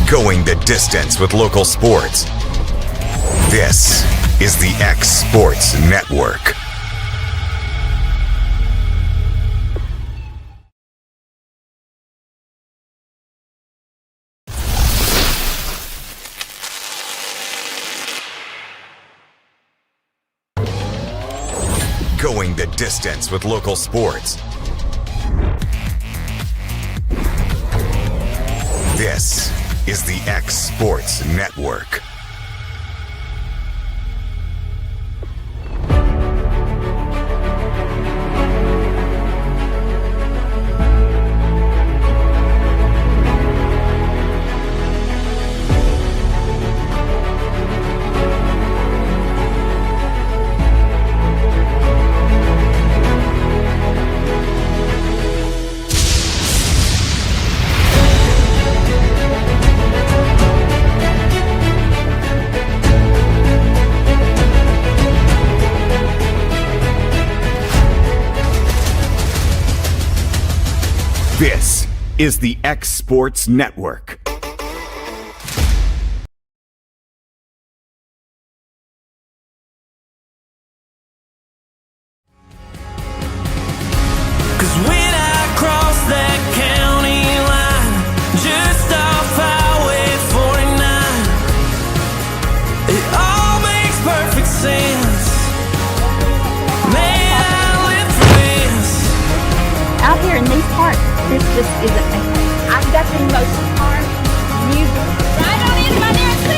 Going the distance with local sports. This is the X Sports Network. Going the distance with local sports. This is the X Sports Network. This is the X Sports Network. Out here in these parts, this just isn't me. I've got the most hard music right on into my nearest 15.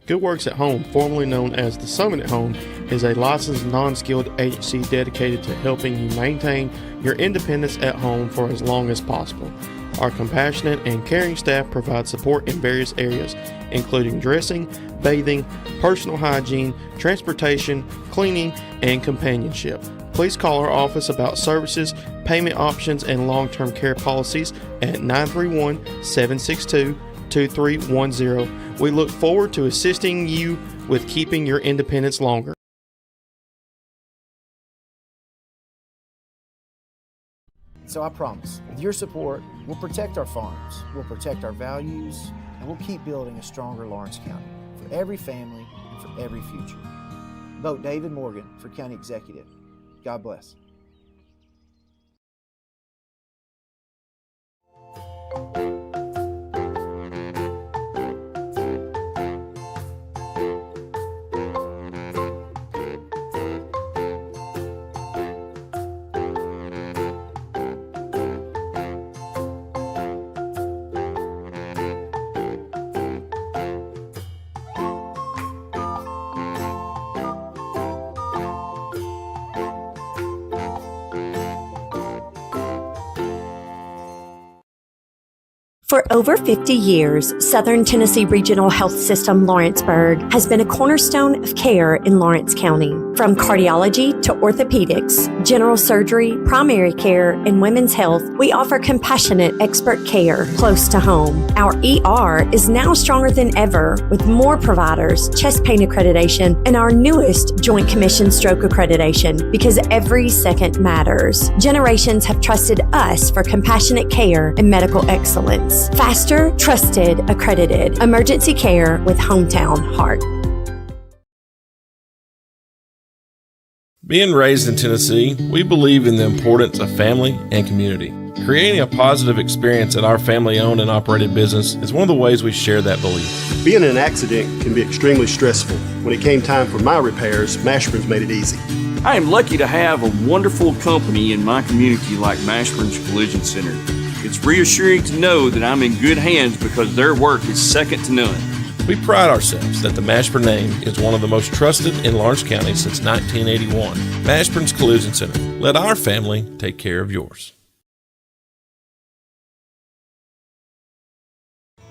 Good Works at Home, formerly known as the Summit at Home, is a licensed non-skilled agency dedicated to helping you maintain your independence at home for as long as possible. Our compassionate and caring staff provide support in various areas, including dressing, bathing, personal hygiene, transportation, cleaning, and companionship. Please call our office about services, payment options, and long-term care policies at 931-762-2310. We look forward to assisting you with keeping your independence longer. So I promise, with your support, we'll protect our farms, we'll protect our values, and we'll keep building a stronger Lawrence County for every family and for every future. Vote David Morgan for County Executive. God bless. For over 50 years, Southern Tennessee Regional Health System Lawrenceburg has been a cornerstone of care in Lawrence County. From cardiology to orthopedics, general surgery, primary care, and women's health, we offer compassionate expert care close to home. Our ER is now stronger than ever with more providers, chest pain accreditation, and our newest Joint Commission stroke accreditation because every second matters. Generations have trusted us for compassionate care and medical excellence. Faster, trusted, accredited. Emergency care with hometown heart. Being raised in Tennessee, we believe in the importance of family and community. Creating a positive experience at our family-owned and operated business is one of the ways we share that belief. Being in an accident can be extremely stressful. When it came time for my repairs, Mashburn's made it easy. I am lucky to have a wonderful company in my community like Mashburn's Collision Center. It's reassuring to know that I'm in good hands because their work is second to none. We pride ourselves that the Mashburn name is one of the most trusted in Lawrence County since 1981. Mashburn's Collision Center. Let our family take care of yours.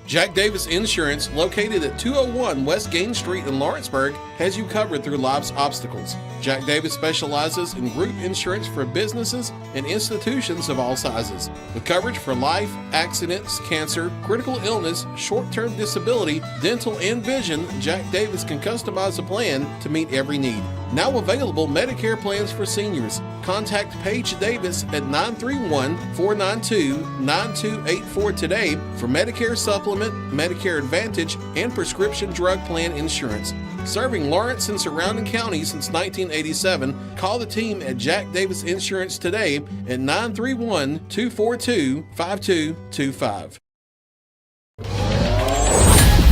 Jack Davis Insurance, located at 201 West Gain Street in Lawrenceburg, has you covered through life's obstacles. Jack Davis specializes in group insurance for businesses and institutions of all sizes. With coverage for life, accidents, cancer, critical illness, short-term disability, dental, and vision, Jack Davis can customize a plan to meet every need. Now available Medicare plans for seniors. Contact Paige Davis at 931-492-9284 today for Medicare Supplement, Medicare Advantage, and prescription drug plan insurance. Serving Lawrence and surrounding counties since 1987, call the team at Jack Davis Insurance today at 931-242-5225.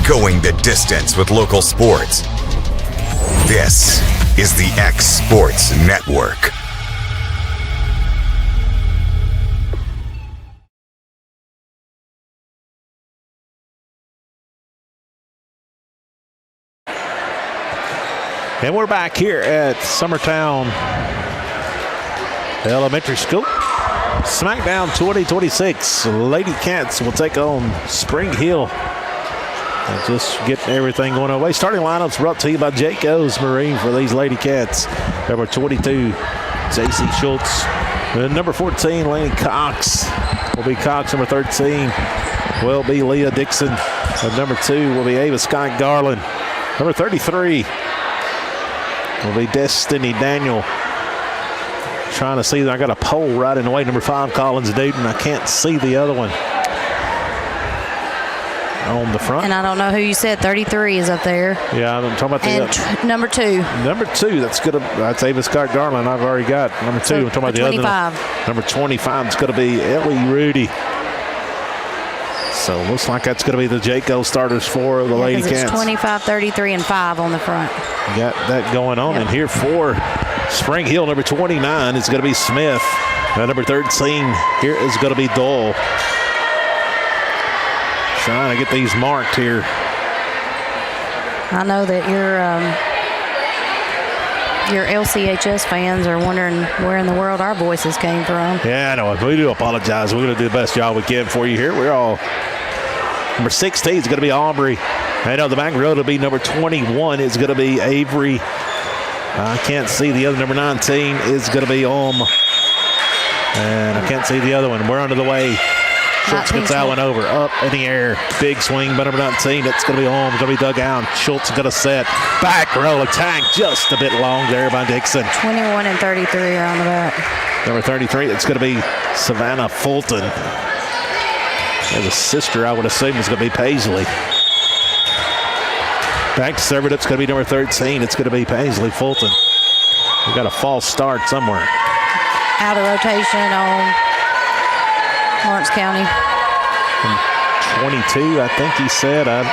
Going the distance with local sports. This is the X Sports Network. And we're back here at Summertown Elementary School. Smackdown 2026. Lady Cats will take on Spring Hill. And just getting everything going away. Starting lineups brought to you by Jayco's Marine for these Lady Cats. Number 22, J.C. Schultz. And number 14, Laney Cox. Will be Cox. Number 13 will be Leah Dixon. And number 2 will be Ava Scott Garland. Number 33 will be Destiny Daniel. Trying to see, I got a pole right in the way. Number 5, Collins Newton. I can't see the other one on the front. And I don't know who you said. 33 is up there. Yeah, I'm talking about the and number 2. Number 2, that's Ava Scott Garland. I've already got number 2. I'm talking about the 25. other. Number 25 is going to be Ellie Rudy. So looks like that's going to be the Jayco starters for the Lady Cats. It's 25, 33, and 5 on the front. Got that going on. Yep. And here for Spring Hill, number 29 is going to be Smith. Number 13 here is going to be Dole. Trying to get these marked here. I know that your LCHS fans are wondering where in the world our voices came from. Yeah, I know. We do apologize. We're going to do the best job we can for you here. We're all number 16 is going to be Aubrey. And on the back row, it'll be number 21 is going to be Avery. I can't see the other. Number 19 is going to be And I can't see the other one. We're under the way. Schultz gets that one over. Up in the air. Big swing by number 19. It's going to be It's going to be dug out. Schultz going to set. Back row attack just a bit long there by Dixon. 21 and 33 are on the back. Number 33, it's going to be Savannah Fulton. There's a sister, I would assume, is going to be Paisley. Back to serve it. It's going to be number 13. It's going to be Paisley Fulton. We got a false start somewhere. Out of rotation on Lawrence County. And 22, I think he said. I'm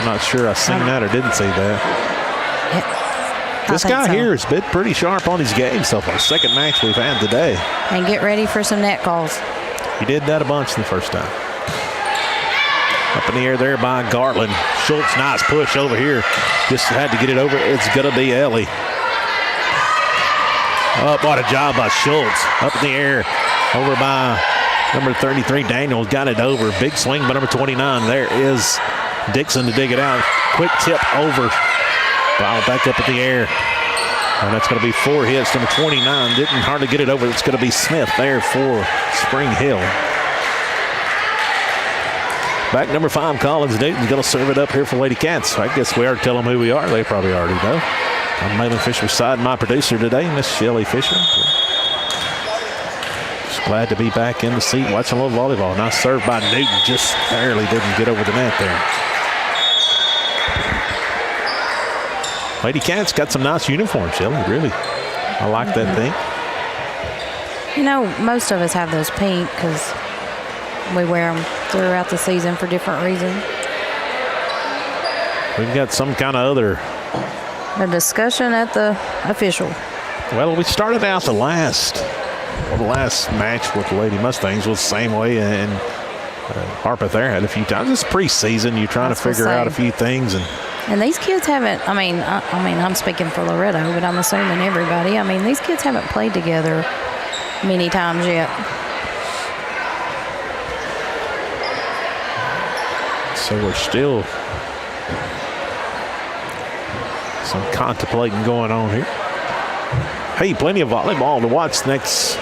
not sure I seen that or didn't see that. This guy here has been pretty sharp on his game so far. Second match we've had today. And get ready for some net calls. He did that a bunch the first time. Up in the air there by Garland. Schultz, nice push over here. Just had to get it over. It's going to be Ellie. Oh, what a job by Schultz. Up in the air. Over by number 33, Daniels. Got it over. Big swing by number 29. There is Dixon to dig it out. Quick tip over. Ball back up in the air. And that's going to be 4 hits. Number 29 didn't hardly get it over. It's going to be Smith there for Spring Hill. Back number 5, Collins Newton's going to serve it up here for Lady Cats. I guess we already tell them who we are. They probably already know. I'm Malin Fisher's side, my producer today, Miss Shelley Fisher. Just glad to be back in the seat watching a little volleyball. Nice serve by Newton. Just barely didn't get over the net there. Lady Cats got some nice uniforms, Shelley, really. I like that thing. You know, most of us have those pink because we wear them throughout the season for different reasons. We've got some kind of other a discussion at the official. Well, we started out the last match with the Lady Mustangs was the same way, and Harpeth there had a few times. It's preseason. You're trying to figure out a few things, and these kids haven't. I mean, I'm speaking for Loretto, but I'm assuming everybody. I mean, these kids haven't played together many times yet. So we're still some contemplating going on here. Hey, plenty of volleyball to watch next.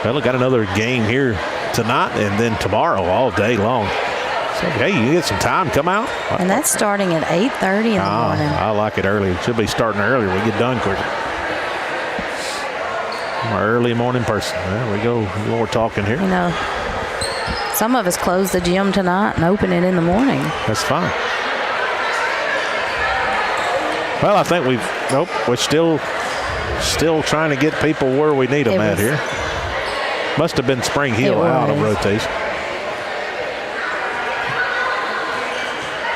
Well, we got another game here tonight and then tomorrow all day long. So, hey, you get some time, come out. And that's starting at 8:30 in the morning. I like it early. It should be starting earlier. We get done quicker. I'm an early morning person. There we go. More talking here. You know, some of us close the gym tonight and open it in the morning. That's fine. Well, I think we're still trying to get people where we need them at here. Must have been Spring Hill out of rotation.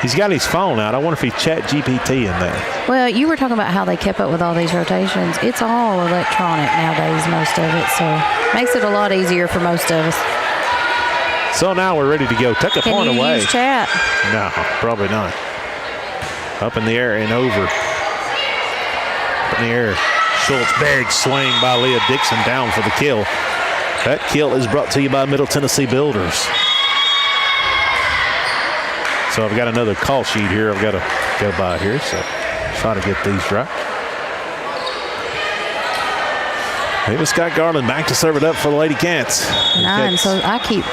He's got his phone out. I wonder if he chat GPT in there. Well, you were talking about how they kept up with all these rotations. It's all electronic nowadays, most of it, so makes it a lot easier for most of us. So now we're ready to go. Take a point away. Can you use chat? No, probably not. Up in the air and over. Up in the air. Schultz, big swing by Leah Dixon down for the kill. That kill is brought to you by Middle Tennessee Builders. So I've got another call sheet here I've got to go by here, so try to get these right. Maybe Scott Garland back to serve it up for the Lady Cats. 9, so I keep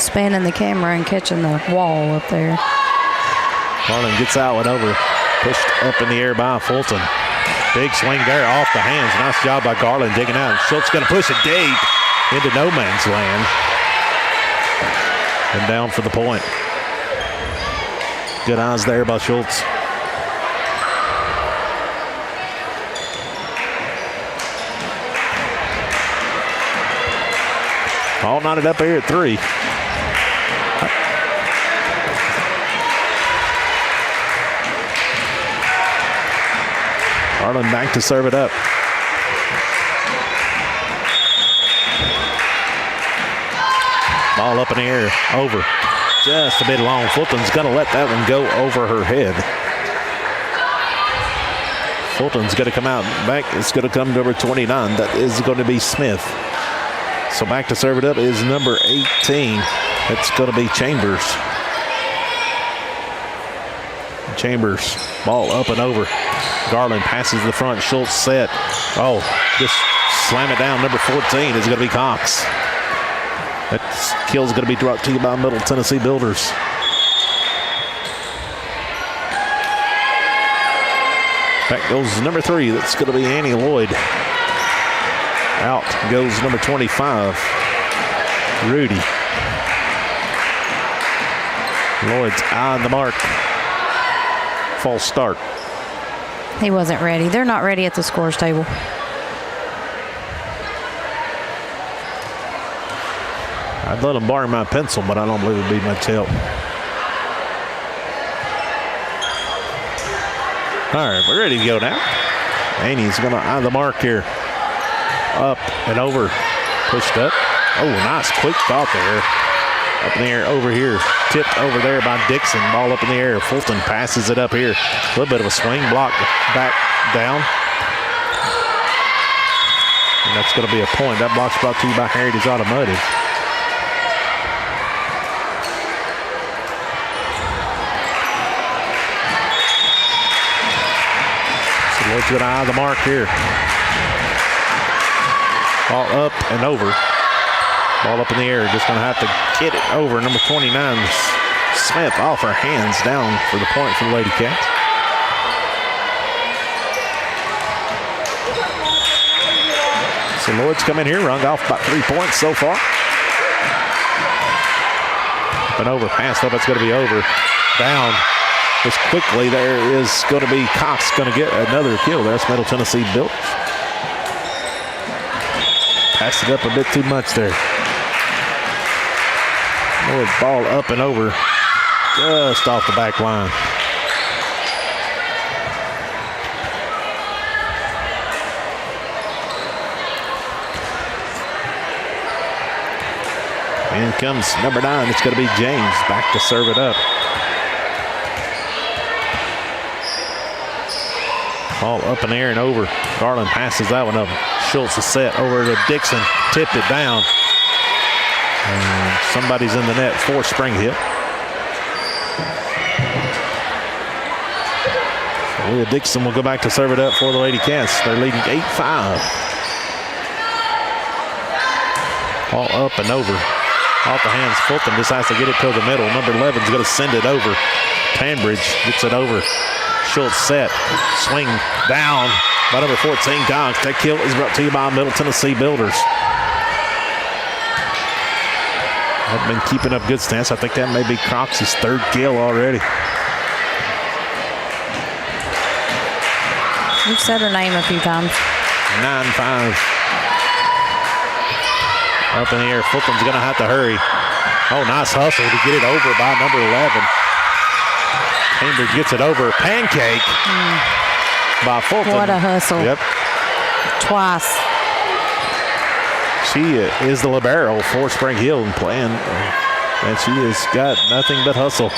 spanning the camera and catching the wall up there. Garland gets that one over, pushed up in the air by Fulton. Big swing there off the hands. Nice job by Garland digging out. Schultz going to push it deep into no man's land. And down for the point. Good eyes there by Schultz. All knotted up here at 3. Garland back to serve it up. Ball up in the air, over. Just a bit long. Fulton's going to let that one go over her head. Fulton's going to come out back. It's going to come to number 29. That is going to be Smith. So back to serve it up is number 18. It's going to be Chambers. Chambers, ball up and over. Garland passes the front. Schultz set. Oh, just slam it down. Number 14 is going to be Cox. That kill is going to be brought to you by Middle Tennessee Builders. Back goes number 3. That's going to be Annie Lloyd. Out goes number 25, Rudy. Lloyd's on the mark. False start. He wasn't ready. They're not ready at the scores table. I'd let him borrow my pencil, but I don't believe it'd be much help. All right, we're ready to go now. Annie's going to eye the mark here. Up and over. Pushed up. Oh, nice quick thought there. Up in the air over here. Tipped over there by Dixon. Ball up in the air. Fulton passes it up here. A little bit of a swing block back down. And that's going to be a point. That block's brought to you by Heritage Automotive. So Lloyd's going to eye the mark here. Ball up and over. Ball up in the air. Just going to have to get it over. Number 29, Smith, off her hands down for the point for the Lady Cats. So Lloyd's come in here, rung off about 3 points so far. Up and over, passed up. It's going to be over. Down. Just quickly, there is going to be Cox going to get another kill. That's Middle Tennessee Builders. Passed it up a bit too much there. Lloyd ball up and over. Just off the back line. In comes number 9. It's going to be James back to serve it up. Ball up in the air and over. Garland passes that one up. Schultz is set over to Dixon. Tipped it down. And somebody's in the net for Spring Hill. Leah Dixon will go back to serve it up for the Lady Cats. They're leading 8-5. All up and over. Off the hands. Fulton just has to get it to the middle. Number 11 is going to send it over. Tanbridge gets it over. Schultz set. Swing down by number 14, Cox. That kill is brought to you by Middle Tennessee Builders. I've been keeping up good stance. I think that may be Cox's third kill already. You've said her name a few times. 9-5. Up in the air. Fulton's going to have to hurry. Oh, nice hustle to get it over by number 11. Cambridge gets it over. Pancake by Fulton. What a hustle. Yep. Twice. She is the libero for Spring Hill and playing. And she has got nothing but hustle.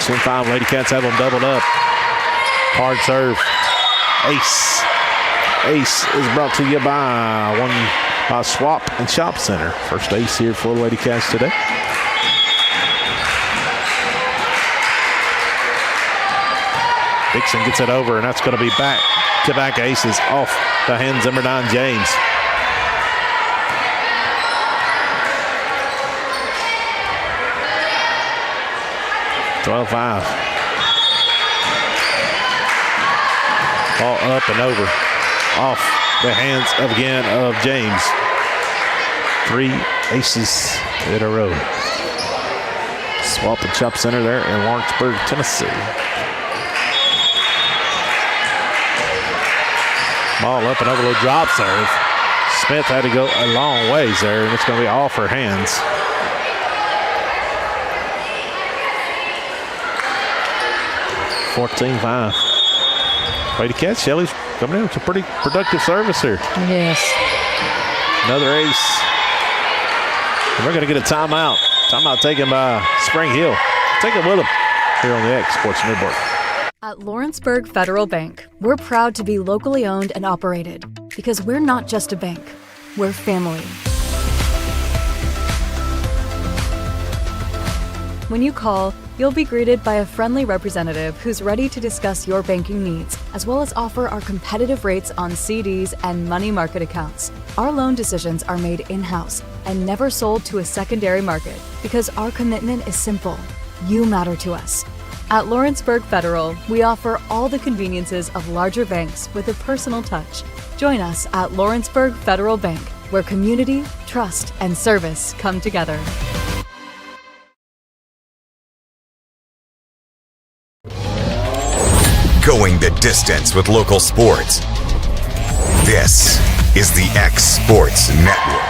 10-5. Lady Cats have them doubled up. Hard serve. Ace. Ace is brought to you by Swap and Shop Center. First ace here for the Lady Cats today. Dixon gets it over, and that's going to be back-to-back aces off the hands of number 9, James. (12-5). Ball up and over. Off the hands again of James. 3 aces in a row. Swap and Shop Center there in Lawrenceburg, Tennessee. Ball up and over, little drop serve. Smith had to go a long ways there, and it's going to be off her hands. (14-5). Lady Cats, Shelley's coming in with a pretty productive service here. Yes. Another ace. And we're going to get a timeout. Timeout taken by Spring Hill. Take it with them here on the X Sports Network. At Lawrenceburg Federal Bank, we're proud to be locally owned and operated because we're not just a bank, we're family. When you call, you'll be greeted by a friendly representative who's ready to discuss your banking needs, as well as offer our competitive rates on CDs and money market accounts. Our loan decisions are made in-house and never sold to a secondary market because our commitment is simple. You matter to us. At Lawrenceburg Federal, we offer all the conveniences of larger banks with a personal touch. Join us at Lawrenceburg Federal Bank, where community, trust, and service come together. Going the distance with local sports. This is the X Sports Network.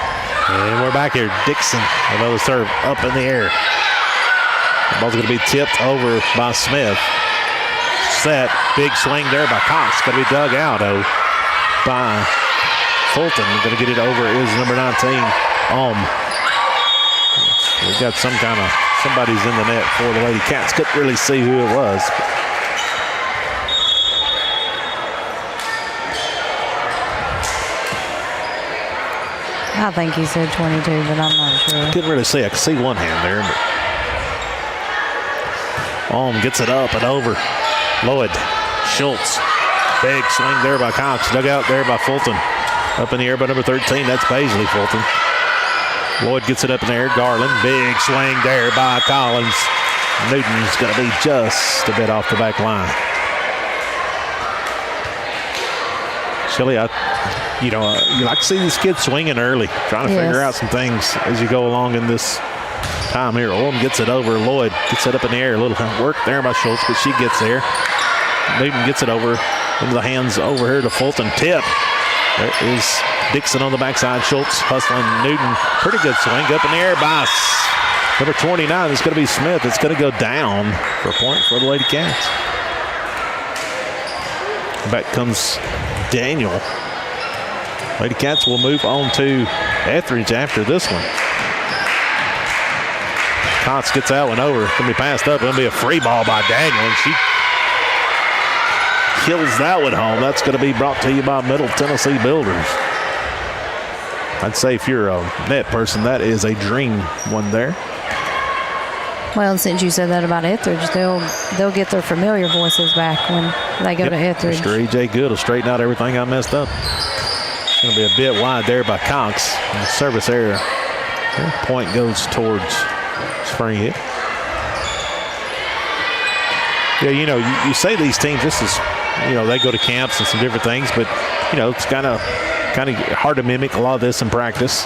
And we're back here. Dixon, another serve up in the air. The ball's going to be tipped over by Smith. Set. Big swing there by Cox. Going to be dug out by Fulton. Going to get it over is number 19, We've got somebody's in the net for the Lady Cats. Couldn't really see who it was. I think he said 22, but I'm not sure. Couldn't really see. I could see one hand there. But gets it up and over. Lloyd. Schultz. Big swing there by Cox. Dug out there by Fulton. Up in the air by number 13. That's Paisley Fulton. Lloyd gets it up in the air. Garland. Big swing there by Collins. Newton's going to be just a bit off the back line. Shelly, you like to see these kids swinging early, trying to figure out some things as you go along in this time here. Olm gets it over. Lloyd gets it up in the air. A little work there by Schultz, but she gets there. Newton gets it over into the hands over here to Fulton. Tip. There is Dixon on the backside. Schultz hustling Newton. Pretty good swing up in the air by number 29. It's going to be Smith. It's going to go down for a point for the Lady Cats. Back comes Daniel. Lady Cats will move on to Etheridge after this one. Cox gets that one over. It's going to be passed up. It's going to be a free ball by Daniel, and she kills that one home. That's going to be brought to you by Middle Tennessee Builders. I'd say if you're a net person, that is a dream one there. Well, since you said that about Etheridge, they'll get their familiar voices back when they go to Etheridge. Mr. E.J. Good will straighten out everything I messed up. It's going to be a bit wide there by Cox in the service area. The point goes towards Spring Hill. Yeah, you know, you say these teams, this is, you know, they go to camps and some different things, but, you know, it's kind of hard to mimic a lot of this in practice.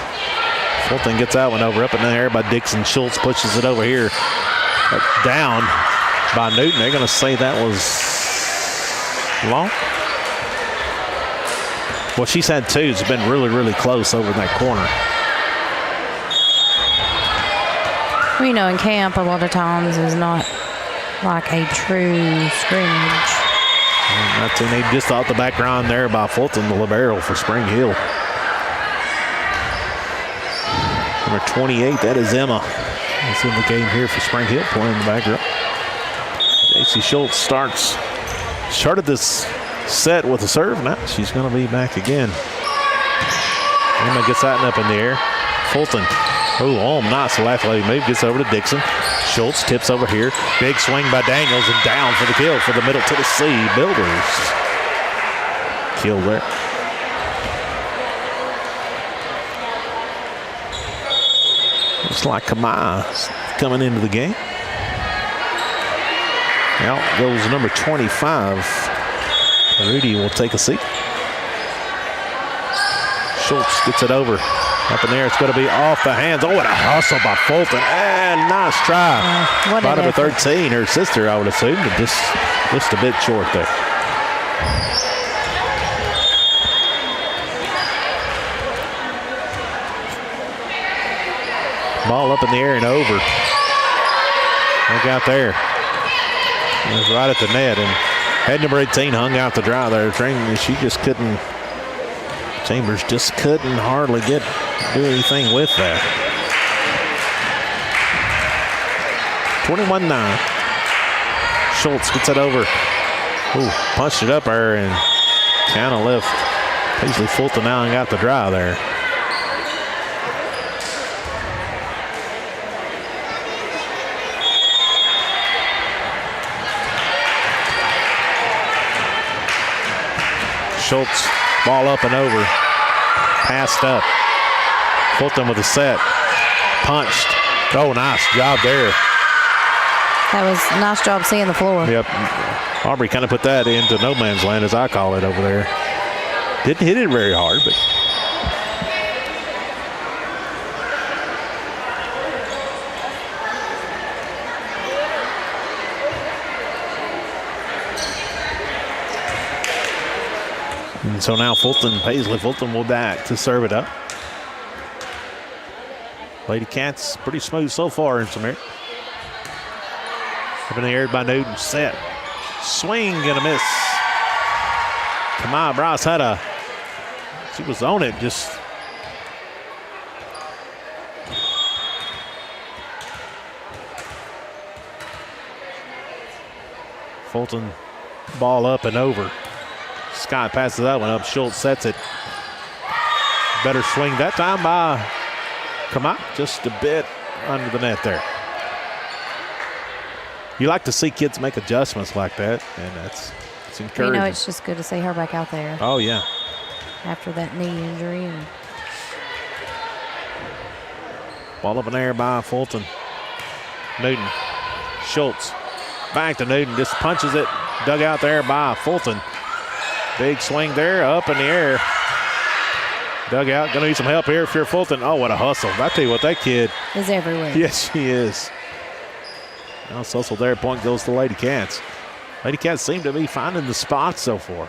Fulton gets that one over up in the air by Dixon. Schultz pushes it over here. Down by Newton. They're going to say that was long. Well, she's had two. It's been really, really close over in that corner. Well, you know, in camp, a lot of times is not like a true scrimmage. And that's, and they just off the background there by Fulton, the libero for Spring Hill. Number 28, that is Emma. That's in the game here for Spring Hill, playing the back row. J.C. Schultz started this set with a serve. Now she's going to be back again. Emma gets that one up in the air. Fulton, nice athletic move, gets over to Dixon. Schultz tips over here. Big swing by Daniels and down for the kill for the Middle Tennessee Builders. Kill there. Looks like Kamai's coming into the game. Out goes number 25. Rudy will take a seat. Schultz gets it over. Up in there, it's going to be off the hands. Oh, what a hustle by Fulton. And nice try. By number 13, her sister, I would assume, but just a bit short there. Ball up in the air and over. Look out there. It was right at the net, and head number 18 hung out to dry there. She just couldn't. Chambers just couldn't hardly do anything with that. 21-9. Schultz gets it over. Punched it up there and kind of left Paisley Fulton now and got the dry there. Schultz, ball up and over. Passed up. Fulton with a set. Punched. Oh, nice job there. That was a nice job seeing the floor. Yep. Aubrey kind of put that into no man's land, as I call it over there. Didn't hit it very hard, but. And so now Paisley Fulton will back to serve it up. Lady Cats pretty smooth so far in some air. Up in the air by Newton, set. Swing and a miss. Kamai Bryce she was on it, just. Fulton, ball up and over. Scott passes that one up. Schultz sets it. Better swing that time by Kamai. Just a bit under the net there. You like to see kids make adjustments like that, and it's encouraging. You know, it's just good to see her back out there. Oh, yeah. After that knee injury. Ball up in the air by Fulton. Newton. Schultz. Back to Newton. Just punches it. Dug out there by Fulton. Big swing there. Up in the air. Dug out. Going to need some help here if you're Fulton. Oh, what a hustle. I tell you what, that kid is everywhere. Yes, she is. Now hustle there. Point goes to Lady Cats. Lady Cats seem to be finding the spots so far.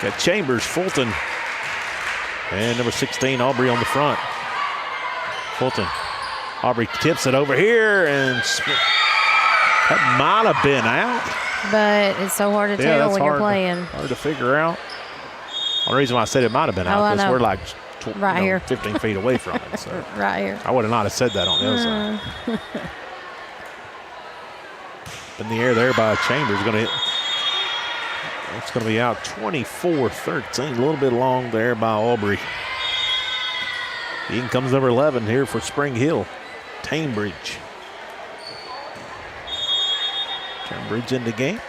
Got Chambers, Fulton, and number 16, Aubrey on the front. Fulton. Aubrey tips it over here, and that might have been out. But it's so hard to tell when you're playing. Hard to figure out. The reason why I said it might have been out because we're like here. 15 feet away from it. So right here. I would have not have said that on the other side. In the air there by Chambers. It's going to be out 24-13. A little bit long there by Aubrey. In comes number 11 here for Spring Hill, Tambridge. Tambridge in the game.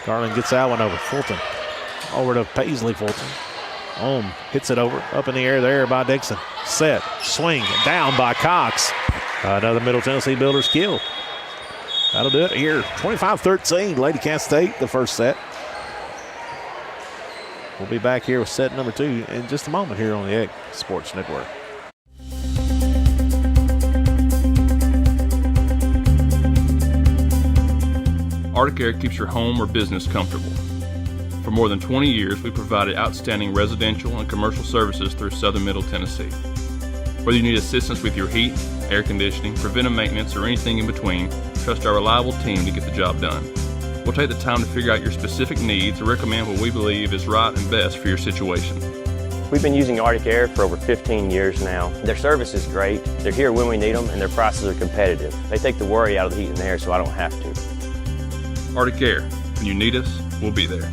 Garland gets that one over. Fulton over to Paisley. Fulton. Ohm hits it over. Up in the air there by Dixon. Set. Swing. Down by Cox. Another Middle Tennessee Builders kill. That'll do it here. 25-13. Lady Cats State, the first set. We'll be back here with set number 2 in just a moment here on the Egg Sports Network. Arctic Air keeps your home or business comfortable. For more than 20 years, we provided outstanding residential and commercial services through Southern Middle Tennessee. Whether you need assistance with your heat, air conditioning, preventive maintenance, or anything in between, trust our reliable team to get the job done. We'll take the time to figure out your specific needs and recommend what we believe is right and best for your situation. We've been using Arctic Air for over 15 years now. Their service is great, they're here when we need them, and their prices are competitive. They take the worry out of the heat and air so I don't have to. Arctic Air. When you need us, we'll be there.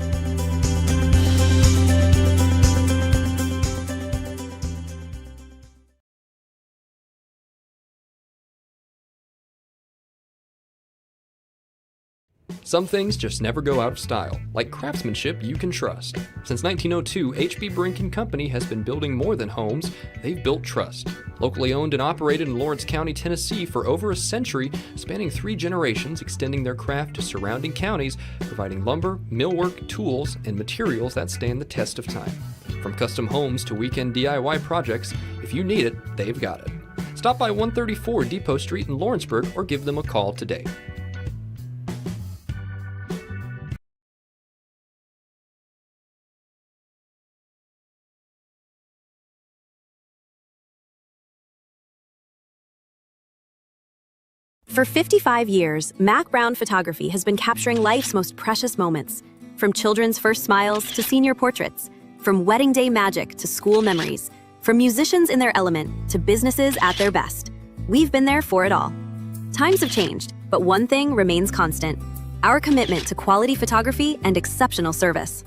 Some things just never go out of style, like craftsmanship you can trust. Since 1902, H.B. Brink & Company has been building more than homes, they've built trust. Locally owned and operated in Lawrence County, Tennessee for over a century, spanning 3 generations, extending their craft to surrounding counties, providing lumber, millwork, tools, and materials that stand the test of time. From custom homes to weekend DIY projects, if you need it, they've got it. Stop by 134 Depot Street in Lawrenceburg or give them a call today. For 55 years, Mac Brown Photography has been capturing life's most precious moments. From children's first smiles to senior portraits, from wedding day magic to school memories, from musicians in their element to businesses at their best. We've been there for it all. Times have changed, but one thing remains constant: our commitment to quality photography and exceptional service.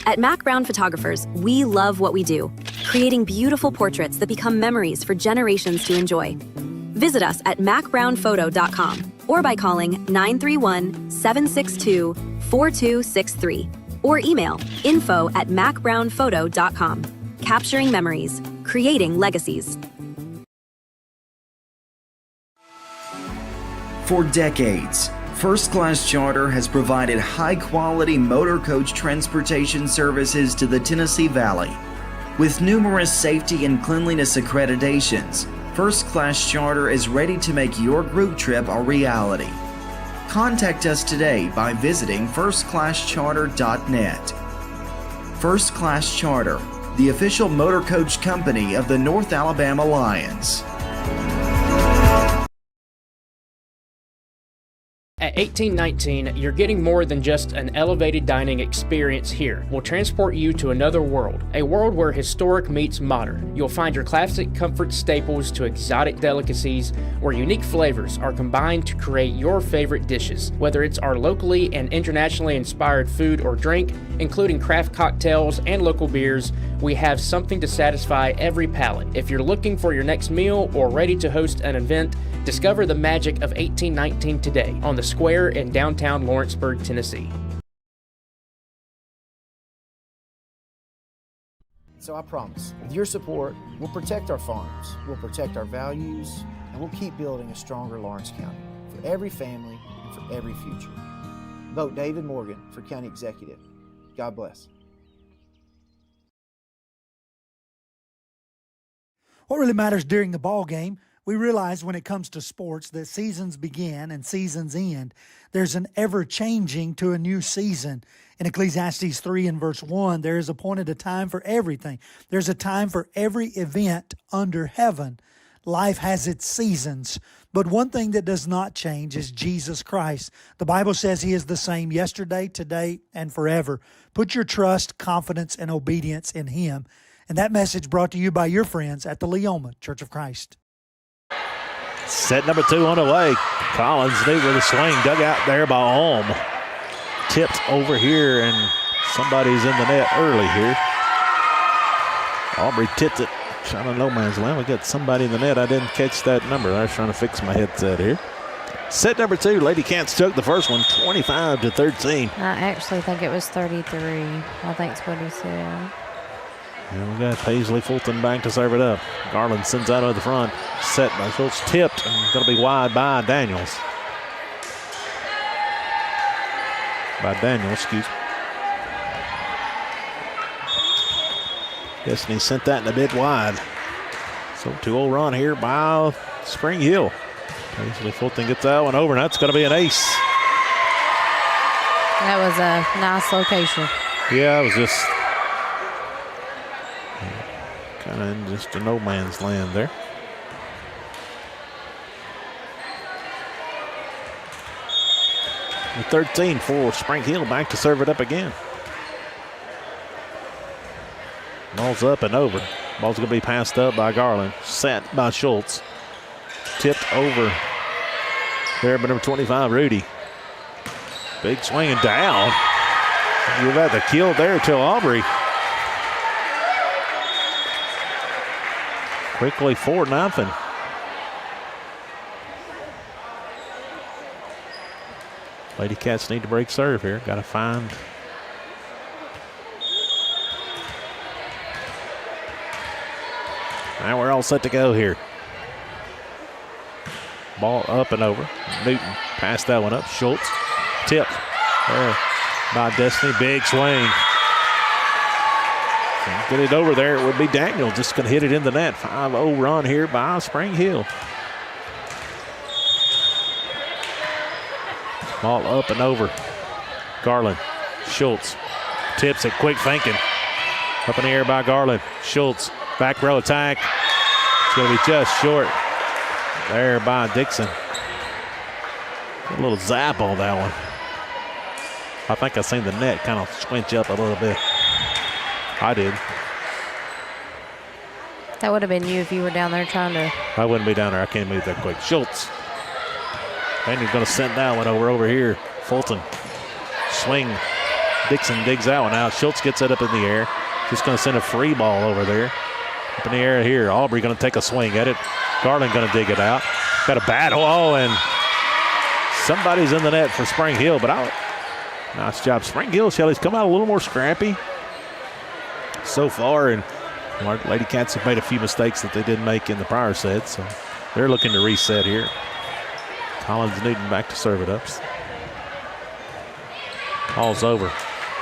At Mac Brown Photographers, we love what we do, creating beautiful portraits that become memories for generations to enjoy. Visit us at macbrownphoto.com or by calling 931-762-4263 or email info@macbrownphoto.com. Capturing memories, creating legacies. For decades, First Class Charter has provided high-quality motor coach transportation services to the Tennessee Valley. With numerous safety and cleanliness accreditations, First Class Charter is ready to make your group trip a reality. Contact us today by visiting firstclasscharter.net. First Class Charter, the official motor coach company of the North Alabama Lions. At 1819, you're getting more than just an elevated dining experience here. We'll transport you to another world, a world where historic meets modern. You'll find your classic comfort staples to exotic delicacies, where unique flavors are combined to create your favorite dishes. Whether it's our locally and internationally inspired food or drink, including craft cocktails and local beers, we have something to satisfy every palate. If you're looking for your next meal or ready to host an event, discover the magic of 1819 today on the Square in downtown Lawrenceburg, Tennessee. So I promise, with your support, we'll protect our farms, we'll protect our values, and we'll keep building a stronger Lawrence County for every family and for every future. Vote David Morgan for County Executive. God bless. What really matters during the ball game, we realize when it comes to sports that seasons begin and seasons end. There's an ever-changing to a new season. In Ecclesiastes 3 and verse 1, there is appointed a time for everything. There's a time for every event under heaven. Life has its seasons. But one thing that does not change is Jesus Christ. The Bible says He is the same yesterday, today, and forever. Put your trust, confidence, and obedience in Him. And that message brought to you by your friends at the Leoma Church of Christ. Set number 2 on the way. Collins Newt with a swing. Dug out there by Ulm. Tipped over here, and somebody's in the net early here. Aubrey tipped it. Shot on no man's land. We got somebody in the net. I didn't catch that number. I was trying to fix my headset here. Set number 2, Lady Cats took the first one, 25-13. I actually think it was 33. I think that's what he said. And we got Paisley Fulton back to serve it up. Garland sends out of the front. Set by Schultz, tipped, and going to be wide by Daniels. Excuse me. Destiny sent that in a bit wide. So 2-0 run here by Spring Hill. Paisley Fulton gets that one over, and that's going to be an ace. That was a nice location. Yeah, it was just kind of in just a no man's land there. The 13 for Spring Hill, back to serve it up again. Ball's up and over. Ball's going to be passed up by Garland. Set by Schultz. Tipped over there by number 25, Rudy. Big swing and down. Give that the kill there to Aubrey. Quickly 4-0. Lady Cats need to break serve here. Got to find. Now we're all set to go here. Ball up and over. Newton passed that one up. Schultz tipped there by Destiny. Big swing. Can't get it over there. It would be Daniel just going to hit it in the net. 5-0 run here by Spring Hill. Ball up and over. Garland. Schultz tips it. Quick thinking. Up in the air by Garland. Schultz. Back row attack. It's going to be just short. There by Dixon. A little zap on that one. I think I seen the net kind of squinch up a little bit. I did. That would have been you if you were down there trying to. I wouldn't be down there. I can't move that quick. Schultz. And he's going to send that one over here. Fulton. Swing. Dixon digs that one out. Schultz gets it up in the air. Just going to send a free ball over there. Up in the air here. Aubrey going to take a swing at it. Garland going to dig it out. Got a battle. Oh, and somebody's in the net for Spring Hill, but nice job. Spring Hill, Shelley's come out a little more scrappy so far, and Lady Cats have made a few mistakes that they didn't make in the prior set, so they're looking to reset here. Collins Newton back to serve it up. Ball's over.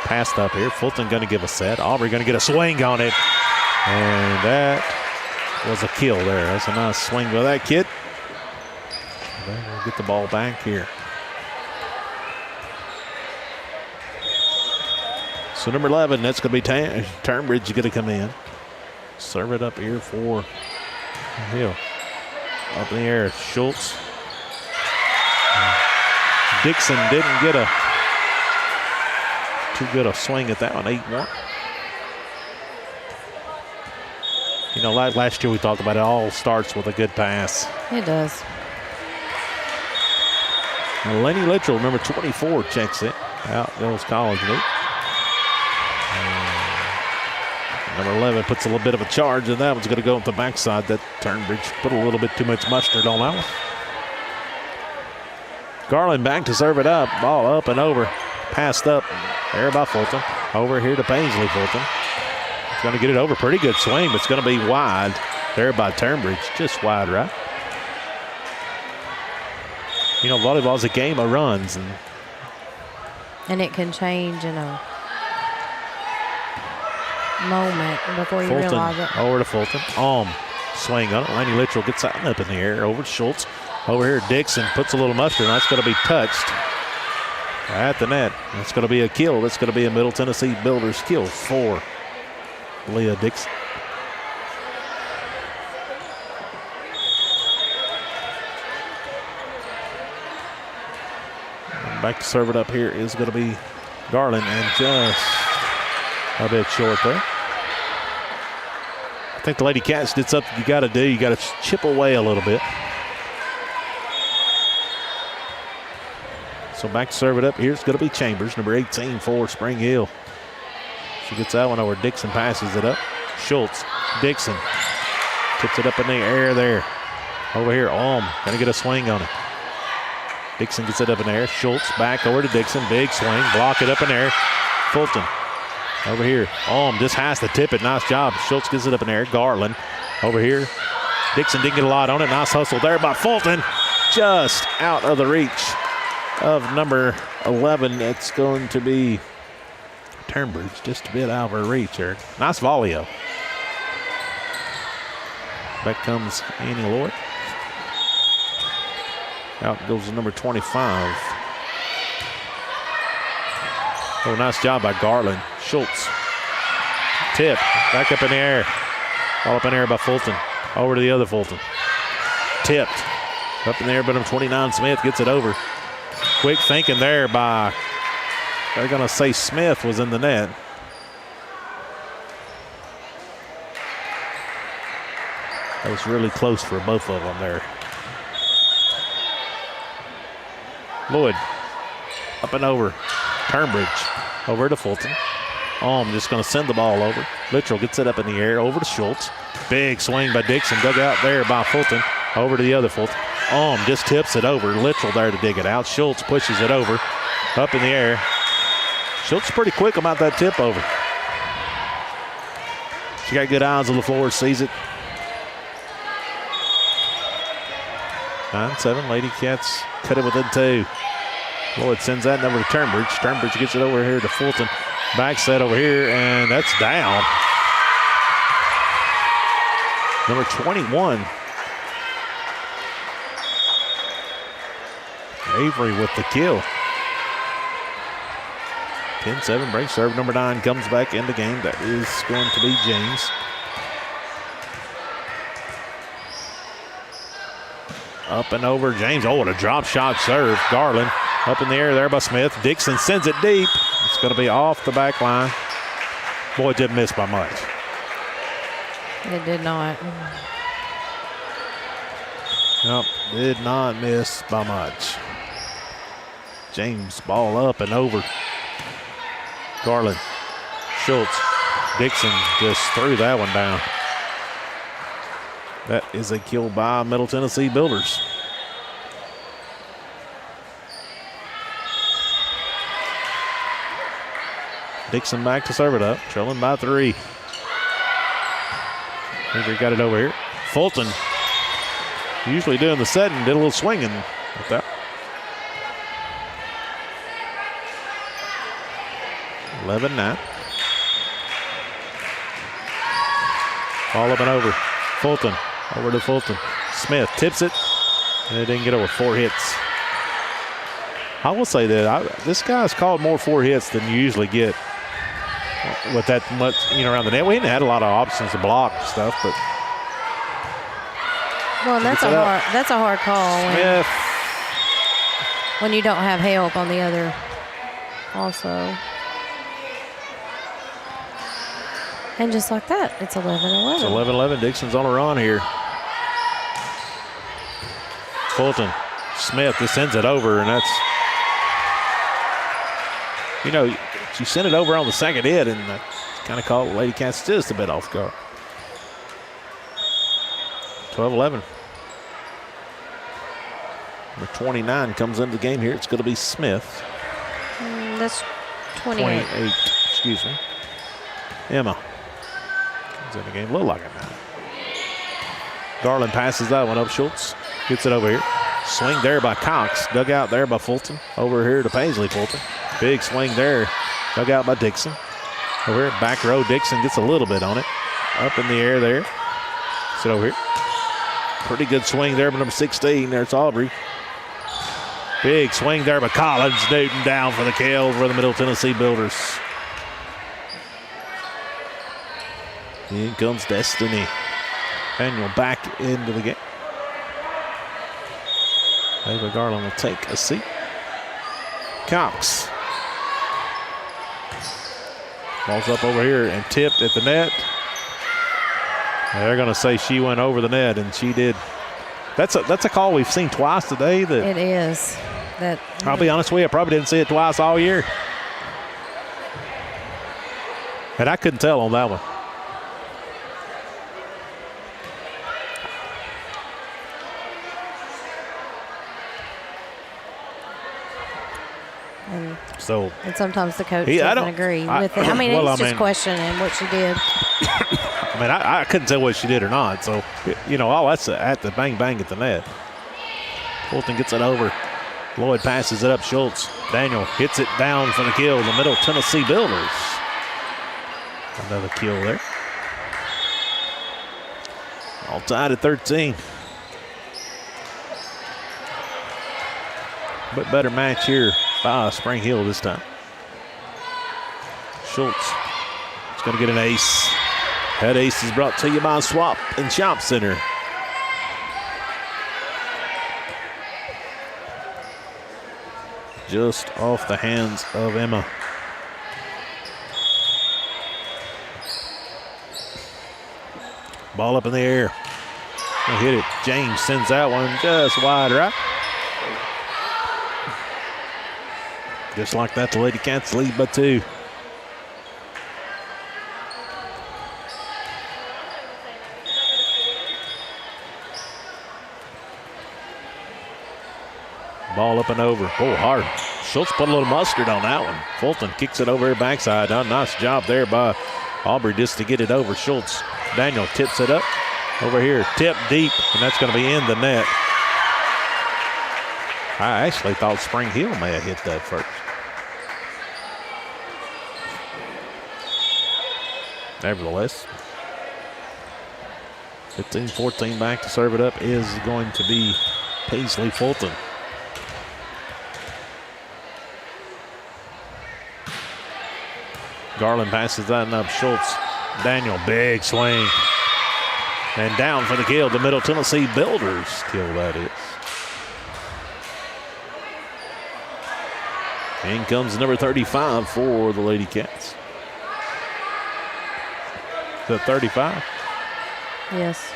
Passed up here. Fulton going to give a set. Aubrey going to get a swing on it, and that was a kill there. That's a nice swing by that kid. Then we'll get the ball back here. So number 11, that's going to be Turnbridge going to come in. Serve it up here for Hill. Up in the air, Schultz. Dixon didn't get too good a swing at that one, 8-1. You know, like last year we talked about it all starts with a good pass. It does. And Lenny Littrell, number 24, checks it. Out goes College Luke. Number 11 puts a little bit of a charge, and that one's going to go up the backside. That Turnbridge put a little bit too much mustard on that one. Garland back to serve it up. Ball up and over. Passed up there by Fulton. Over here to Paisley Fulton. He's going to get it over. Pretty good swing, but it's going to be wide there by Turnbridge. Just wide, right? You know, volleyball's a game of runs. And it can change in a moment before you Fulton, realize it. over to Fulton. Swing on it. Laney Littrell gets that one up in the air. Over to Schultz. Over here, Dixon puts a little mustard, and that's going to be touched at the net. That's going to be a kill. That's going to be a Middle Tennessee Builders kill for Leah Dixon. And back to serve it up here is going to be Garland, and just a bit short there. I think the Lady Cats did something you got to do. You got to chip away a little bit. So back to serve it up. Here's going to be Chambers, number 18 for Spring Hill. She gets that one over. Dixon passes it up. Schultz Dixon tips it up in the air there. Over here, going to get a swing on it. Dixon gets it up in the air. Schultz back over to Dixon. Big swing. Block it up in the air. Fulton over here. Just has to tip it. Nice job. Schultz gets it up in the air. Garland over here. Dixon didn't get a lot on it. Nice hustle there by Fulton. Just out of the reach of number 11. It's going to be Turnbridge. Just a bit out of her reach there. Nice volley. Back comes Annie Lloyd. Out goes the number 25. Oh, nice job by Garland. Schultz. Tip. Back up in the air. All up in the air by Fulton. Over to the other Fulton. Tipped. Up in the air by number 29. Smith gets it over. Quick thinking there by, they're going to say Smith was in the net. That was really close for both of them there. Lloyd up and over. Turnbridge over to Fulton. Just going to send the ball over. Littrell gets it up in the air over to Schultz. Big swing by Dixon. Dug out there by Fulton. Over to the other Fulton. Just tips it over. Littrell there to dig it out. Schultz pushes it over. Up in the air. Schultz pretty quick about that tip over. She got good eyes on the floor. Sees it. 9-7. Lady Cats cut it within 2. Lloyd sends that over to Turnbridge. Turnbridge gets it over here to Fulton. Back set over here, and that's down. Number 21. Avery with the kill. 10-7 break serve. Number 9 comes back in the game. That is going to be James. Up and over James. What a drop shot serve. Garland up in the air there by Smith. Dixon sends it deep. It's going to be off the back line. Boy, it didn't miss by much. It did not. Nope, did not miss by much. James ball up and over. Garland, Schultz, Dixon just threw that one down. That is a kill by Middle Tennessee Builders. Dixon back to serve it up, trailing by 3. Avery got it over here. Fulton usually doing the setting, did a little swinging with that. 11-9. Ball up and over. Fulton, over to Fulton. Smith tips it, and it didn't get over 4 hits. I will say that this guy's called more 4 hits than you usually get with that much, around the net. We hadn't had a lot of options to block stuff, but. Well, that's a hard call when you don't have help on the other also. And just like that, it's 11-11. It's 11-11. Dixon's on a run here. Fulton. Smith just sends it over, and that's, she sent it over on the second hit, and that kind of caught Lady Cats just a bit off guard. 12-11. Number 29 comes into the game here. It's going to be Smith. That's 28. 28, excuse me. Emma. In the game, look like it now. Garland passes that one up. Schultz gets it over here. Swing there by Cox. Dug out there by Fulton. Over here to Paisley Fulton. Big swing there. Dug out by Dixon. Over here, back row. Dixon gets a little bit on it. Up in the air there. Sit over here. Pretty good swing there by number 16. There's Aubrey. Big swing there by Collins. Newton down for the kill for the Middle Tennessee Builders. In comes Destiny. Daniel back into the game. Ava Garland will take a seat. Cox. Ball's up over here and tipped at the net. They're going to say she went over the net, and she did. That's a call we've seen twice today. It is. I'll be honest with you, I probably didn't see it twice all year. And I couldn't tell on that one. And sometimes the coach doesn't agree with it. I mean, he's just questioning what she did. I mean, I couldn't tell what she did or not. So, that's at the bang at the net. Fulton gets it over. Lloyd passes it up. Schultz. Daniel hits it down for the kill. The Middle Tennessee Builders. Another kill there. All tied at 13. But better match here by Spring Hill this time. Schultz is going to get an ace. That ace is brought to you by Swap and Shop Center. Just off the hands of Emma. Ball up in the air. He'll hit it. James sends that one just wide right. Just like that, the Lady Cats lead by 2. Ball up and over. Oh, hard. Schultz put a little mustard on that one. Fulton kicks it over her backside. A nice job there by Aubrey just to get it over Schultz. Daniel tips it up over here. Tip deep, and that's going to be in the net. I actually thought Spring Hill may have hit that first. Nevertheless, 15-14 back to serve it up is going to be Paisley Fulton. Garland passes that up. Schultz. Daniel, big swing. And down for the kill. The Middle Tennessee Builders kill, that is. In comes number 35 for the Lady Cats. Is that 35? Yes.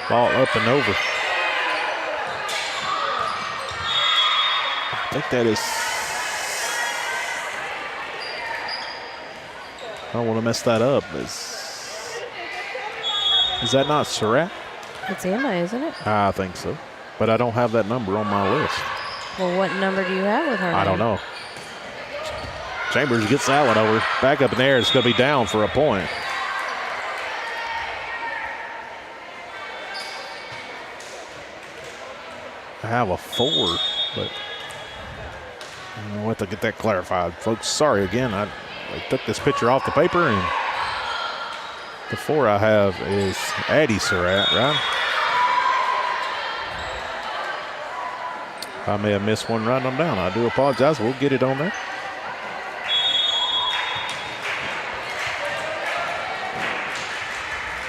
Ball up and over. I think that is. I don't want to mess that up. Is that not Surratt? It's Emma, isn't it? I think so. But I don't have that number on my list. Well, what number do you have with her? I don't know. Chambers gets that one over. Back up in the air. It's going to be down for a point. I have a 4, but we'll have to get that clarified. Folks, sorry again. I took this picture off the paper, and the 4 I have is Addie Surratt, right? I may have missed one writing them down. I do apologize. We'll get it on there.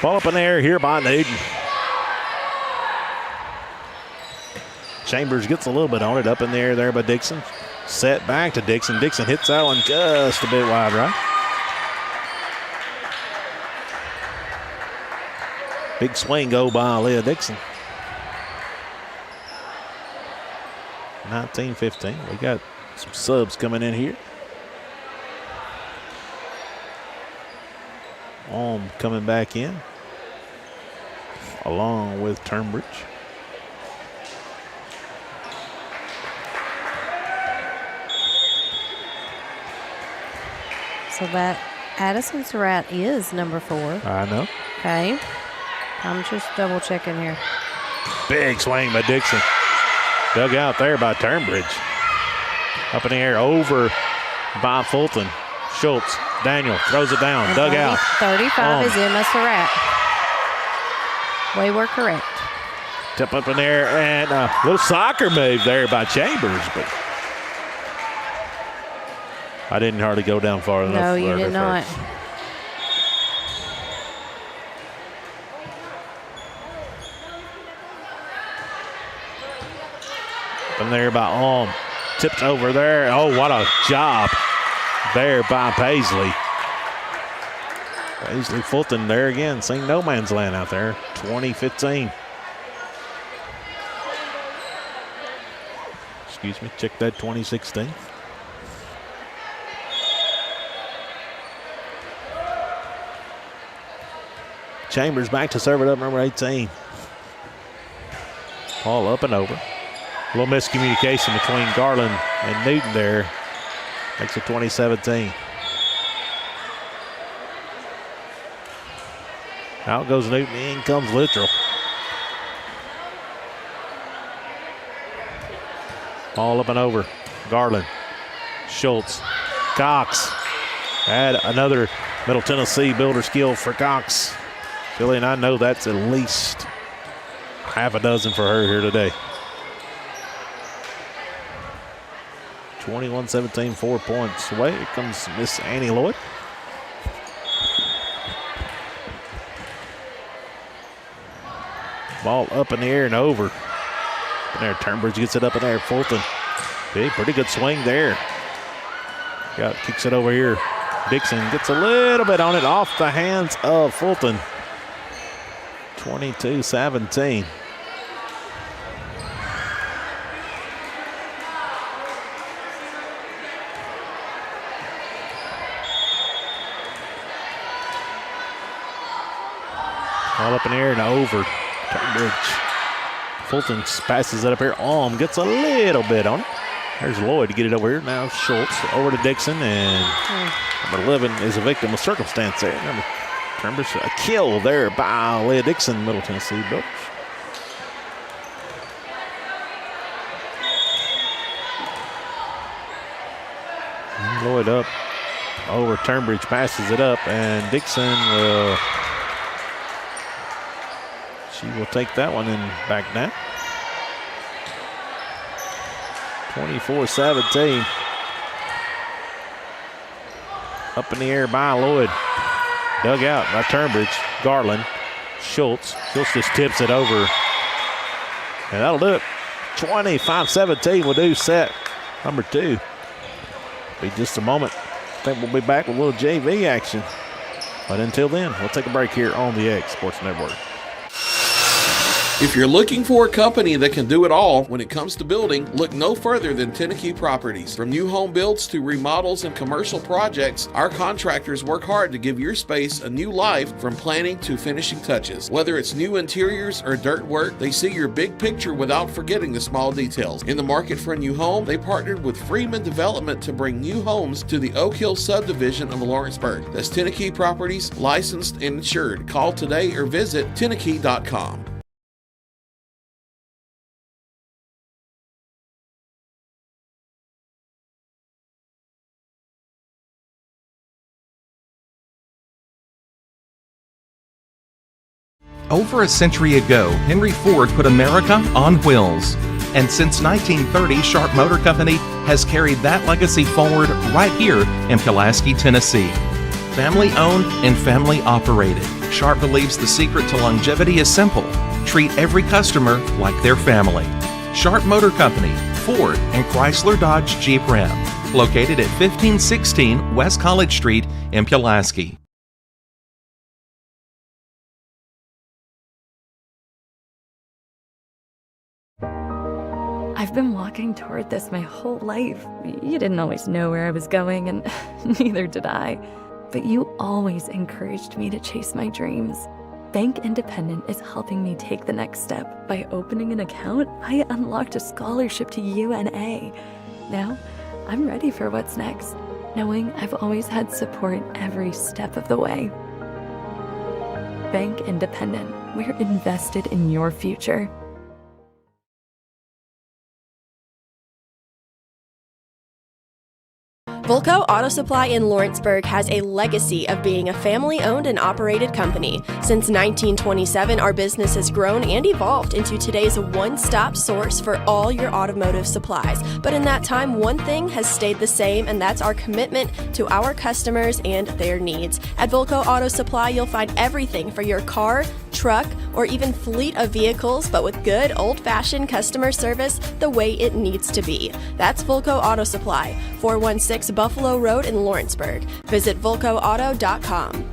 Ball up in the air here by Newton. Chambers gets a little bit on it, up in the air there by Dixon. Set back to Dixon. Dixon hits that one just a bit wide right. Big swing go by Leah Dixon. 19-15. We got some subs coming in here. Coming back in, along with Turnbridge. So that Addison Surratt is number 4. I know. Okay. I'm just double checking here. Big swing by Dixon. Dug out there by Turnbridge. Up in the air over by Fulton. Schultz. Daniel throws it down. And dug out. 35 is Emma Surratt. We were correct. Tip up in the air and a little soccer move there by Chambers, but I didn't hardly go down far enough. No, you did not. From there by tipped over there. Oh, what a job there by Paisley. Paisley Fulton there again, seeing no man's land out there. 20-15. Excuse me, check that 2016. Chambers back to serve it up, number 18. Ball up and over. A little miscommunication between Garland and Newton there. Makes it 2017. Out goes Newton, in comes Littrell. Ball up and over. Garland, Schultz, Cox. Add another Middle Tennessee builder skill for Cox. Philly, and I know that's at least half a dozen for her here today. 21-17, 4 points away. Here comes Miss Annie Lloyd. Ball up in the air and over. And there, Turnbridge gets it up in there. Fulton, big, pretty good swing there. Kicks it over here. Dixon gets a little bit on it, off the hands of Fulton. 22-17. All up in the air and over. Turnbridge. Fulton passes it up here. Gets a little bit on it. There's Lloyd to get it over here. Now Schultz over to Dixon, and number 11 is a victim of circumstance there. Turnbridge, a kill there by Leah Dixon, Middle Tennessee Builders. Lloyd up over Turnbridge, passes it up, and Dixon will. She will take that one in back now. 24-17. Up in the air by Lloyd. Dug out by Turnbridge. Garland. Schultz. Schultz just tips it over. And that'll do it. 25-17 will do set number 2. Be just a moment. I think we'll be back with a little JV action. But until then, we'll take a break here on the X Sports Network. If you're looking for a company that can do it all when it comes to building, look no further than Teneke Properties. From new home builds to remodels and commercial projects, our contractors work hard to give your space a new life from planning to finishing touches. Whether it's new interiors or dirt work, they see your big picture without forgetting the small details. In the market for a new home, they partnered with Freeman Development to bring new homes to the Oak Hill subdivision of Lawrenceburg. That's Teneke Properties, licensed and insured. Call today or visit Teneke.com. Over a century ago, Henry Ford put America on wheels. And since 1930, Sharp Motor Company has carried that legacy forward right here in Pulaski, Tennessee. Family owned and family operated, Sharp believes the secret to longevity is simple. Treat every customer like their family. Sharp Motor Company, Ford and Chrysler Dodge Jeep Ram. Located at 1516 West College Street in Pulaski. I've been walking toward this my whole life. You didn't always know where I was going, and neither did I. But you always encouraged me to chase my dreams. Bank Independent is helping me take the next step. By opening an account, I unlocked a scholarship to UNA. Now, I'm ready for what's next, knowing I've always had support every step of the way. Bank Independent, we're invested in your future. Volco Auto Supply in Lawrenceburg has a legacy of being a family-owned and operated company. Since 1927, our business has grown and evolved into today's one-stop source for all your automotive supplies. But in that time, one thing has stayed the same, and that's our commitment to our customers and their needs. At Volco Auto Supply, you'll find everything for your car, truck, or even fleet of vehicles, but with good old-fashioned customer service the way it needs to be. That's Volco Auto Supply, 416 Buffalo Road in Lawrenceburg. Visit VolcoAuto.com.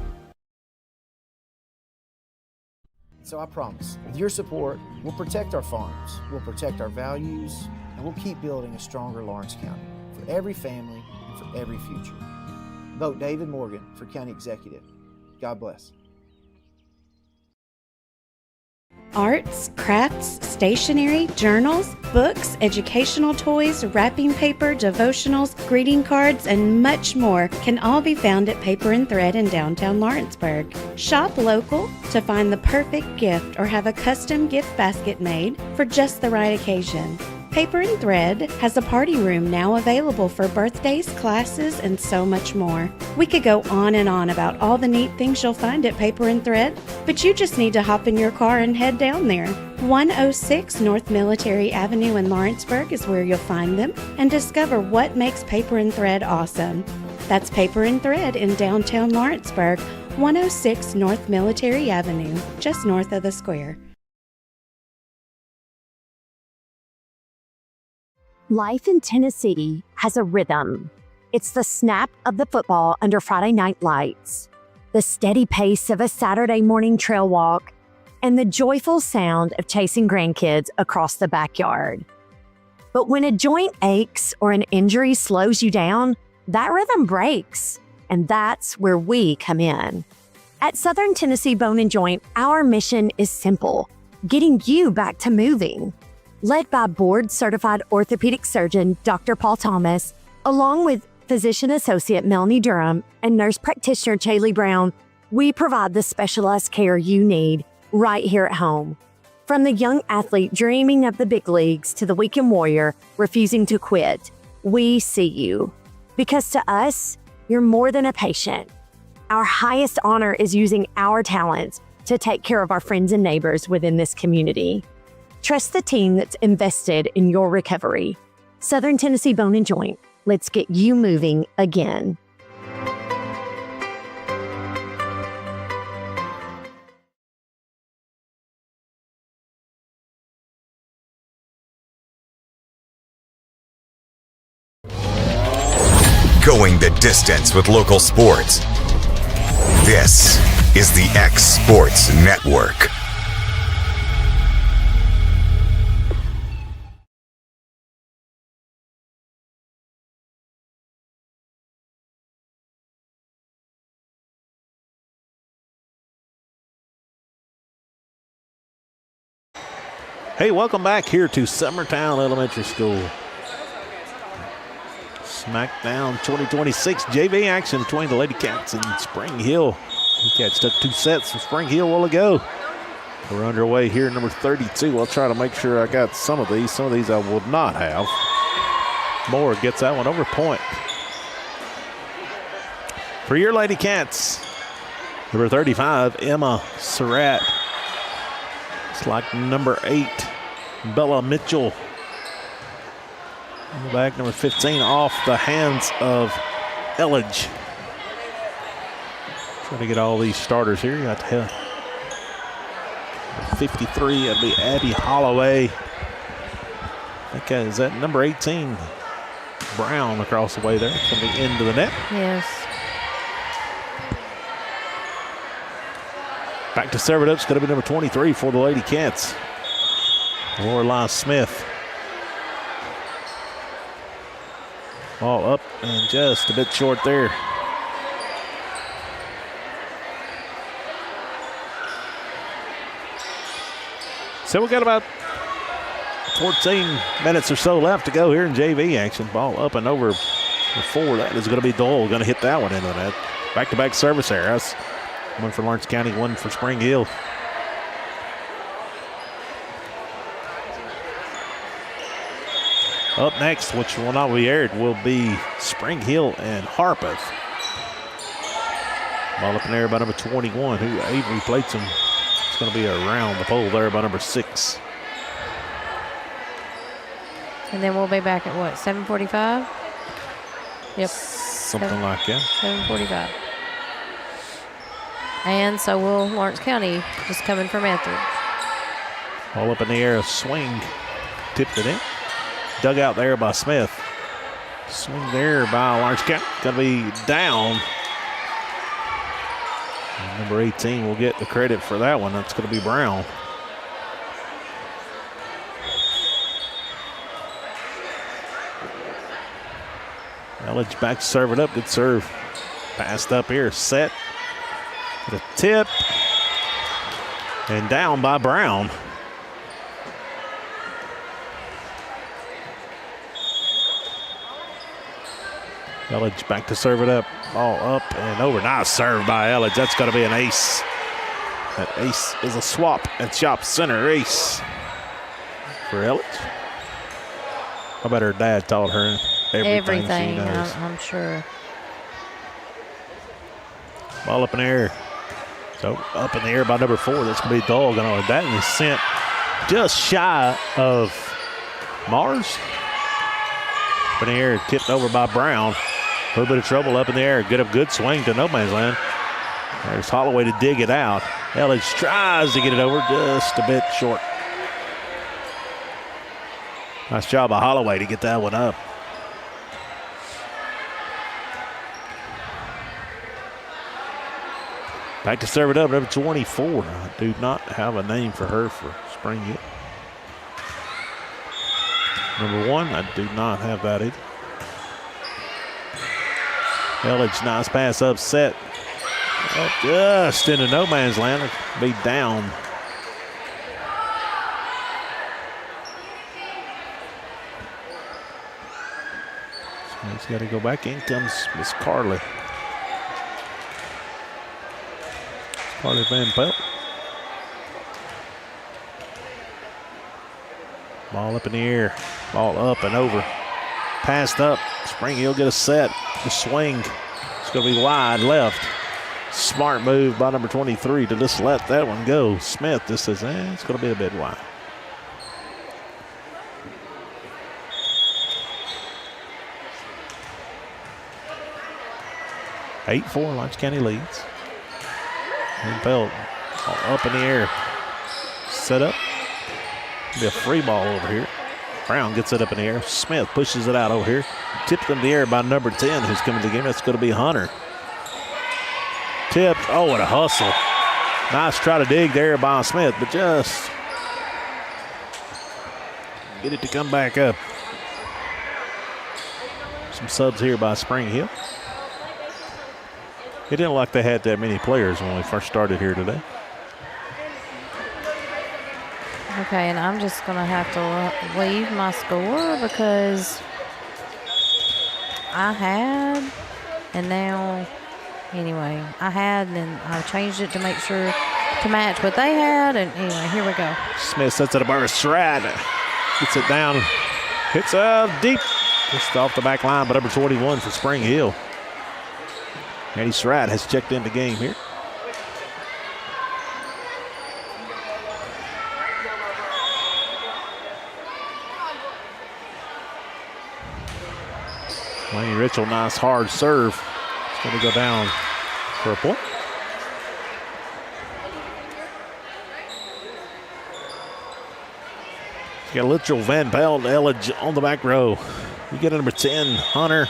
So I promise, with your support, we'll protect our farms, we'll protect our values, and we'll keep building a stronger Lawrence County for every family and for every future. Vote David Morgan for County Executive. God bless. Arts, crafts, stationery, journals, books, educational toys, wrapping paper, devotionals, greeting cards, and much more can all be found at Paper and Thread in downtown Lawrenceburg. Shop local to find the perfect gift or have a custom gift basket made for just the right occasion. Paper and Thread has a party room now available for birthdays, classes, and so much more. We could go on and on about all the neat things you'll find at Paper and Thread, but you just need to hop in your car and head down there. 106 North Military Avenue in Lawrenceburg is where you'll find them and discover what makes Paper and Thread awesome. That's Paper and Thread in downtown Lawrenceburg, 106 North Military Avenue, just north of the square. Life in Tennessee has a rhythm. It's the snap of the football under Friday night lights, the steady pace of a Saturday morning trail walk, and the joyful sound of chasing grandkids across the backyard. But when a joint aches or an injury slows you down, that rhythm breaks, and that's where we come in. At Southern Tennessee Bone and Joint, our mission is simple: getting you back to moving. Led by board-certified orthopedic surgeon Dr. Paul Thomas, along with physician associate Melanie Durham and nurse practitioner Chaley Brown, we provide the specialized care you need right here at home. From the young athlete dreaming of the big leagues to the weekend warrior refusing to quit, we see you. Because to us, you're more than a patient. Our highest honor is using our talents to take care of our friends and neighbors within this community. Trust the team that's invested in your recovery. Southern Tennessee Bone and Joint. Let's get you moving again. Going the distance with local sports. This is the X Sports Network. Hey, welcome back here to Summertown Elementary School. Smackdown 2026 JV action between the Lady Cats and Spring Hill. The Cats took 2 sets from Spring Hill a while ago. We're underway here, number 32. I'll try to make sure I got some of these. Some of these I will not have. Moore gets that one over point. For your Lady Cats, number 35, Emma Surratt. It's like number 8, Bella Mitchell. In the back, number 15, off the hands of Elledge. Trying to get all these starters here. You got to 53, that'd be Abby Holloway. I think is that number 18, Brown across the way there. It's going to be into the net. Yes. Back to serve it up. It's going to be number 23 for the Lady Cats, Lorelai Smith. Ball up and just a bit short there. So we got about 14 minutes or so left to go here in JV action. Ball up and over the 4. That is going to be Dole. Going to hit that one into the net. Back-to-back service errors. One for Lawrence County, one for Spring Hill. Up next, which will not be aired, will be Spring Hill and Harpeth. Ball up in there by number 21, who Avery plates him. It's going to be around the pole there by number 6. And then we'll be back at what, 7:45? Yep. Something like that. 7:45. And so will Lawrence County, just coming from Anthem. All up in the air, a swing, tipped it in. Dug out there by Smith. Swing there by Lawrence County. Going to be down. And number 18 will get the credit for that one. That's going to be Brown. Elledge back to serve it up. Good serve. Passed up here. Set. The tip. And down by Brown. Elledge back to serve it up. Ball up and over. Nice serve by Elledge. That's going to be an ace. That ace is a swap and chop center ace for Elledge. I bet her dad taught her everything she knows. I'm sure. Ball up in the air. So up in the air by number 4. That's going to be Dog. And that is sent just shy of Mars. Up in the air, tipped over by Brown. A little bit of trouble up in the air. Get a good swing to no man's land. There's Holloway to dig it out. Elledge tries to get it over, just a bit short. Nice job by Holloway to get that one up. Back to serve it up, number 24. I do not have a name for her for spring yet. Number 1, I do not have that either. Elledge, nice pass upset. Oh, just into no man's land. It'll be down. So he's got to go back. In comes Miss Carly. Carly Van Pelt. Ball up in the air. Ball up and over. Passed up. Spring Hill get a set. The swing. It's going to be wide left. Smart move by number 23 to just let that one go. Smith just says, it's going to be a bit wide. Eight 4, Lawrence County leads. And Pelt up in the air. Set up. Be a free ball over here. Brown gets it up in the air. Smith pushes it out over here. Tipped in the air by number 10 who's coming to the game. That's going to be Hunter. Tipped. Oh, what a hustle. Nice try to dig there by Smith, but just get it to come back up. Some subs here by Spring Hill. It didn't look like they had that many players when we first started here today. Okay, and I'm just going to have to leave my score because I had, and now, anyway, I had, and then I changed it to make sure to match what they had, and anyway, here we go. Smith sets it up over Strat. Gets it down. Hits deep. Just off the back line, but number 21 for Spring Hill. Eddie Strat has checked in the game here. Laney Ritchell, nice hard serve. It's going to go down for a point. You got Littrell, Van Pelt, Elledge on the back row. You get number 10, Hunter,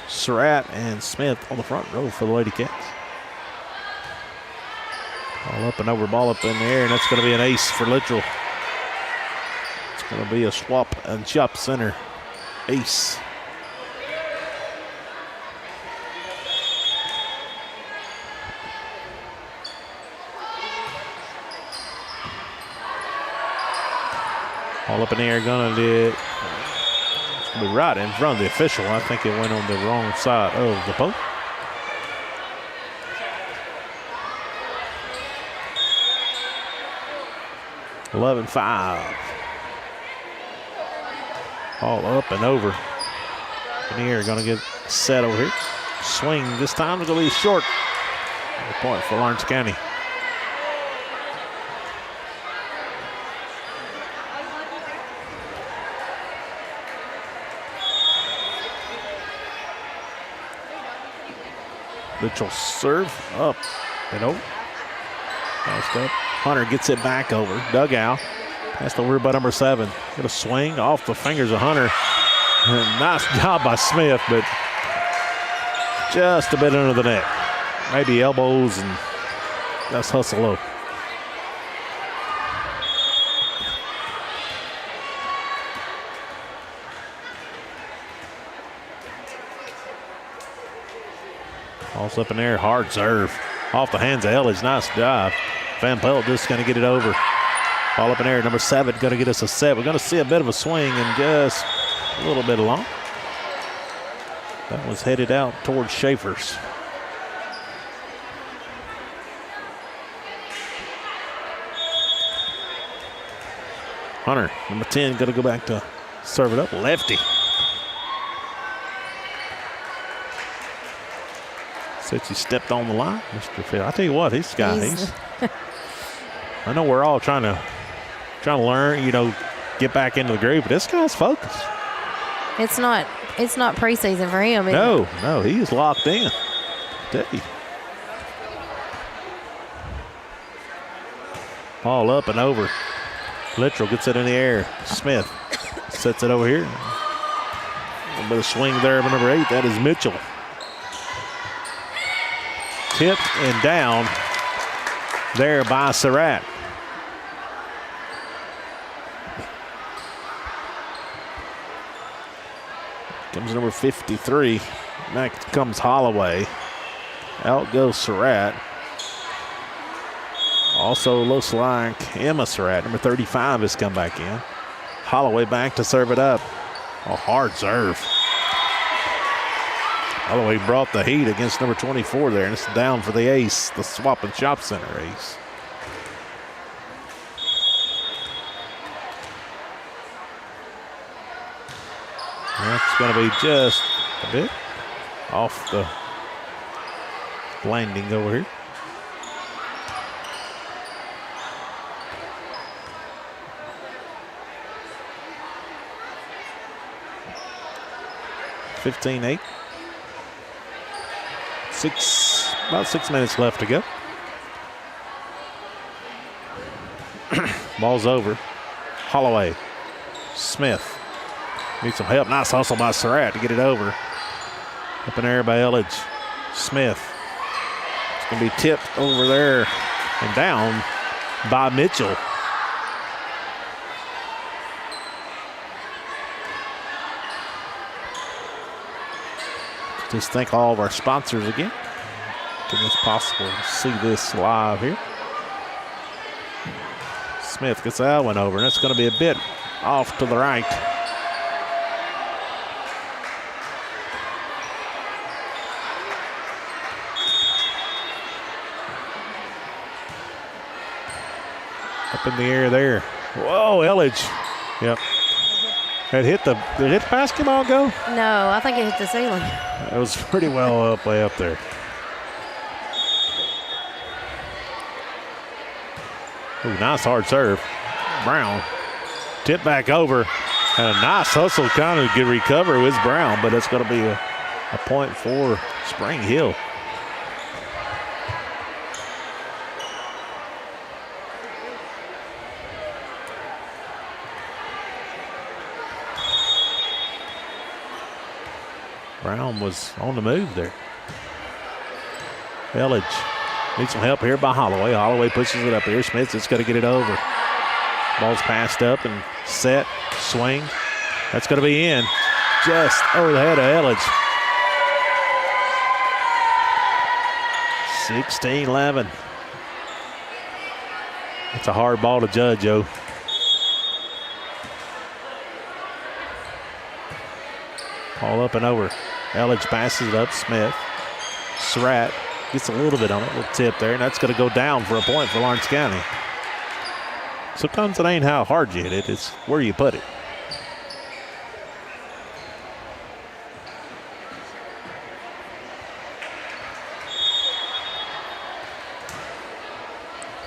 Surratt, and Smith on the front row for the Lady Cats. Ball up and over, ball up in the air, and that's going to be an ace for Littrell. It's going to be a swap and chop center ace. All up in the air, gonna do it. It's gonna be right in front of the official. I think it went on the wrong side of the post. (11-5). All up and over. In the air, gonna get set over here. Swing this time is gonna be short. The point for Lawrence County. Littrell serve up and over. Passed up. Hunter gets it back over. Dugout. Passed over by number 7. Get a swing off the fingers of Hunter. And nice job by Smith, but just a bit under the net. Maybe elbows, and that's hustle low. Ball's up in there, hard serve. Off the hands of Elledge, nice dive. Van Pelt just going to get it over. Ball up in air. Number 7 going to get us a set. We're going to see a bit of a swing and just a little bit long. That was headed out towards Schaefer's. Hunter, number 10, going to go back to serve it up. Lefty. Said he stepped on the line, Mr. Phil. I tell you what, he's I know we're all trying to learn, get back into the groove, but this guy's focused. It's not preseason for him. No, he is locked in. I tell you. Ball up and over. Littrell gets it in the air. Smith sets it over here. A little bit of swing there by number 8. That is Mitchell. Tipped and down there by Surratt. Comes number 53. Next comes Holloway. Out goes Surratt. Also looks like Emma Surratt, number 35, has come back in. Holloway back to serve it up. A hard serve. Holloway brought the heat against number 24 there, and it's down for the ace, the Swap and Shop Center ace. That's going to be just a bit off the landing over here. (15-8). About 6 minutes left to go. Ball's over. Holloway. Smith. Needs some help. Nice hustle by Surratt to get it over. Up in air by Elledge. Smith. It's going to be tipped over there and down by Mitchell. Just thank all of our sponsors again. Making it possible to see this live here. Smith gets that one over, and it's going to be a bit off to the right. Up in the air there. Whoa, Elledge. Yep. Did the basketball go? No, I think it hit the ceiling. It was pretty well way up there. Ooh, nice hard serve. Brown. Tip back over. And a nice hustle, kind of good recovery with Brown, but it's going to be a point for Spring Hill. Brown was on the move there. Elledge needs some help here by Holloway. Holloway pushes it up here. Smith's just got to get it over. Ball's passed up and set. Swing. That's going to be in. Just over the head of Elledge. 16-11. It's a hard ball to judge, Joe. All up and over. Elledge passes it up. Smith. Surratt gets a little bit on it. Little tip there, and that's going to go down for a point for Lawrence County. Sometimes it ain't how hard you hit it, it's where you put it.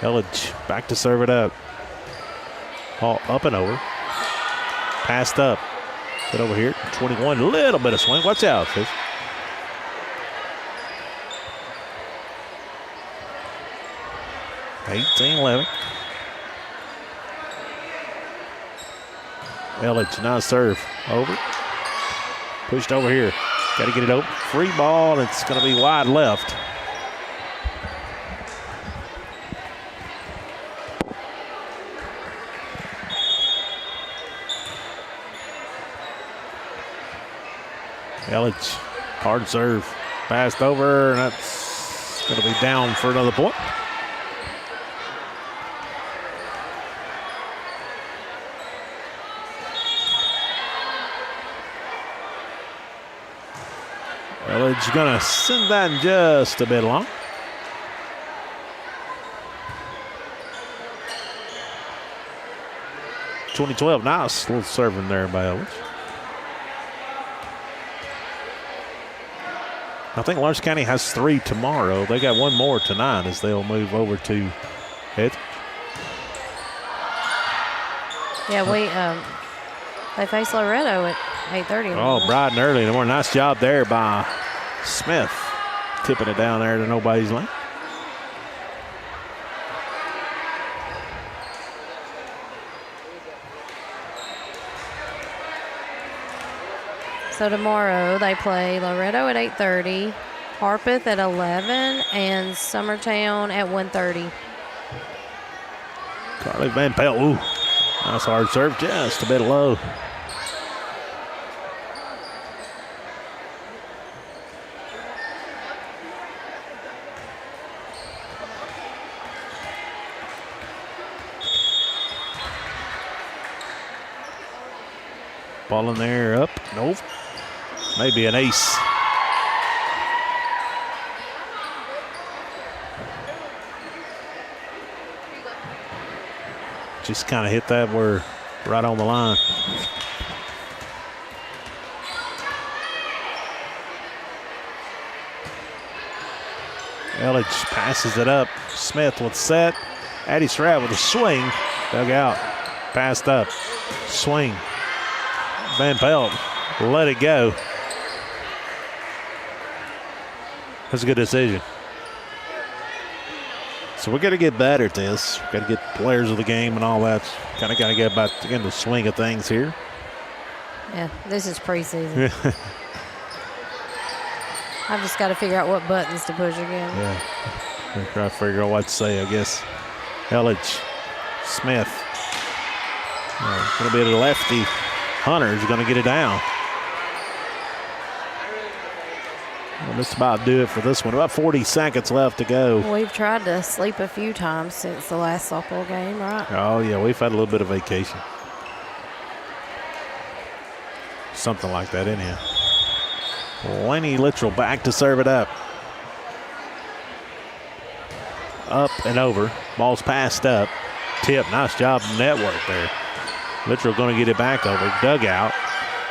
Elledge back to serve it up. Ball up and over. Passed up. Get over here. 21. A little bit of swing. Watch out, Fish. (18-11). Elledge, nice serve. Over. Pushed over here. Got to get it open. Free ball. It's going to be wide left. Elledge, hard serve, passed over, and that's going to be down for another point. Village going to send that just a bit long. .2012, nice little serving there by Village. I think Lawrence County has 3 tomorrow. They got 1 more tonight as they'll move over to it. Yeah, they face Loretto at 8:30. Oh, bright and early. More nice job there by Smith, tipping it down there to nobody's lane. So tomorrow they play Loretto at 8:30, Harpeth at 11, and Summertown at 1:30. Carly Van Pelt, ooh, nice hard serve, just a bit low. Ball in there, up, nope. Maybe an ace. Just kind of hit that where right on the line. Elledge passes it up. Smith with set. Addie Strat with a swing. Dug out. Passed up. Swing. Van Pelt let it go. That's a good decision. So we're going to get better at this. We've got to get players of the game and all that. Kind of got to get back in the swing of things here. Yeah, this is preseason. I've just got to figure out what buttons to push again. Yeah, we're trying to figure out what to say, I guess. Elledge, Smith. Going to be the lefty. Hunter's going to get it down. Well, just about do it for this one. About 40 seconds left to go. We've tried to sleep a few times since the last softball game, right? Oh, yeah, we've had a little bit of vacation. Something like that in here. Lenny Littrell back to serve it up. Up and over. Ball's passed up. Tip, nice job network there. Littrell going to get it back over. Dugout.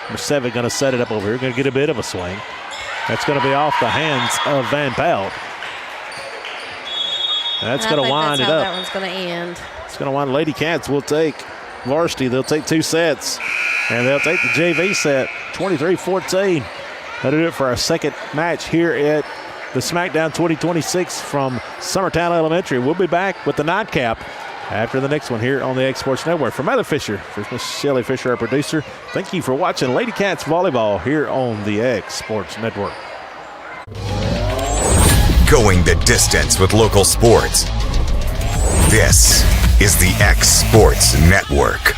Number 7 going to set it up over here. Going to get a bit of a swing. That's going to be off the hands of Van Pelt. That's going to wind it up. That one's going to end. It's going to wind. Lady Cats will take varsity. They'll take 2 sets. And they'll take the JV set. 23-14. That'll do it for our second match here at the Smackdown 2026 from Summertown Elementary. We'll be back with the nightcap after the next one here on the X Sports Network. For Mother Fisher, for Miss Shelley Fisher, our producer, thank you for watching Lady Cats Volleyball here on the X Sports Network. Going the distance with local sports. This is the X Sports Network.